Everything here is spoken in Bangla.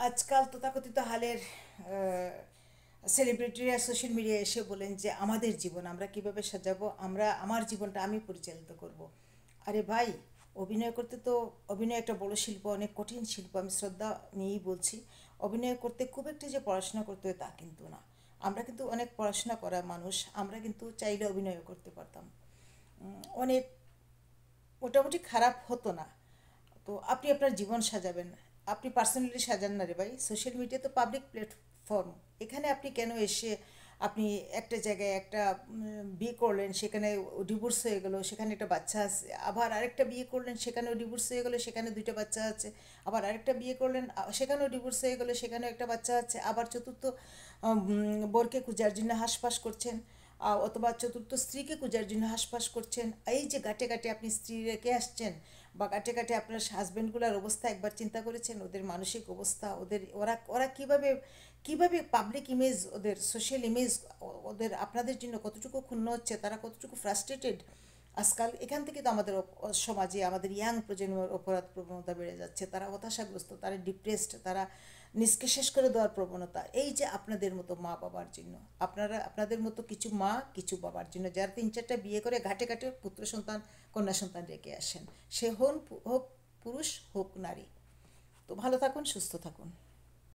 আজকাল তথাকথিত হালের সেলিব্রিটিরা সোশ্যাল মিডিয়ায় এসে বলেন যে আমাদের জীবন আমরা কিভাবে সাজাবো, আমার জীবনটা আমি পরিচালিত করব। আরে ভাই, অভিনয় করতে তো অভিনয় একটা বড় শিল্প, অনেক কঠিন শিল্প, আমি শ্রদ্ধা নিয়েই বলছি। অভিনয় করতে খুব একটা যে পড়াশোনা করতে হয় তা কিন্তু না। আমরা কিন্তু অনেক পড়াশোনা করা মানুষ, আমরা কিন্তু চাইলে অভিনয় করতে পারতাম। অনেক মোটামুটি খারাপ হতো না। তো আপনি আপনার জীবন সাজাবেন, আপনি পার্সোনালি সাজান না রে ভাই। সোশ্যাল মিডিয়া তো পাবলিক প্ল্যাটফর্ম। এখানে আপনি কেন এসে আপনি একটা জায়গায় একটা বিয়ে করলেন, সেখানে ডিভোর্স হয়ে গেল, সেখানে একটা বাচ্চা আছে, আবার আরেকটা বিয়ে করলেন, সেখানেও ডিভোর্স হয়ে গেলো, সেখানে দুইটা বাচ্চা আছে, আবার আরেকটা বিয়ে করলেন, সেখানেও ডিভোর্স হয়ে গেলো, সেখানেও একটা বাচ্চা আছে, আবার চতুর্থ বরকে খুঁজার জন্য হাঁসফাঁস করছেন, অথবা চতুর্থ স্ত্রীকে খোঁজার জন্য হাঁসফাঁস করছেন। এই যে গাঁটে গাঁটে আপনি স্ত্রী রেখে আসছেন, বা গাঁটে গাঁটে আপনার হাজব্যান্ডগুলোর অবস্থা একবার চিন্তা করেছেন? ওদের মানসিক অবস্থা, ওদের ওরা ওরা কীভাবে কীভাবে পাবলিক ইমেজ, ওদের সোশ্যাল ইমেজ, ওদের আপনাদের জন্য কতটুকু ক্ষুণ্ণ হচ্ছে, তারা কতটুকু ফ্রাস্ট্রেটেড। আজকাল এখান থেকে তো আমাদের সমাজে আমাদের ইয়াং প্রজন্মের অপরাধ প্রবণতা বেড়ে যাচ্ছে। তারা হতাশাগ্রস্ত, তারা ডিপ্রেসড, তারা নিজকে শেষ করে দেওয়ার প্রবণতা। এই যে আপনাদের মতো মা বাবার জন্য, আপনাদের মতো কিছু মা কিছু বাবার জন্য যারা 3-4টা বিয়ে করে ঘাটে ঘাটে পুত্র সন্তান কন্যা সন্তান রেখে আসেন, সে হোক পুরুষ হোক নারী। তো ভালো থাকুন, সুস্থ থাকুন।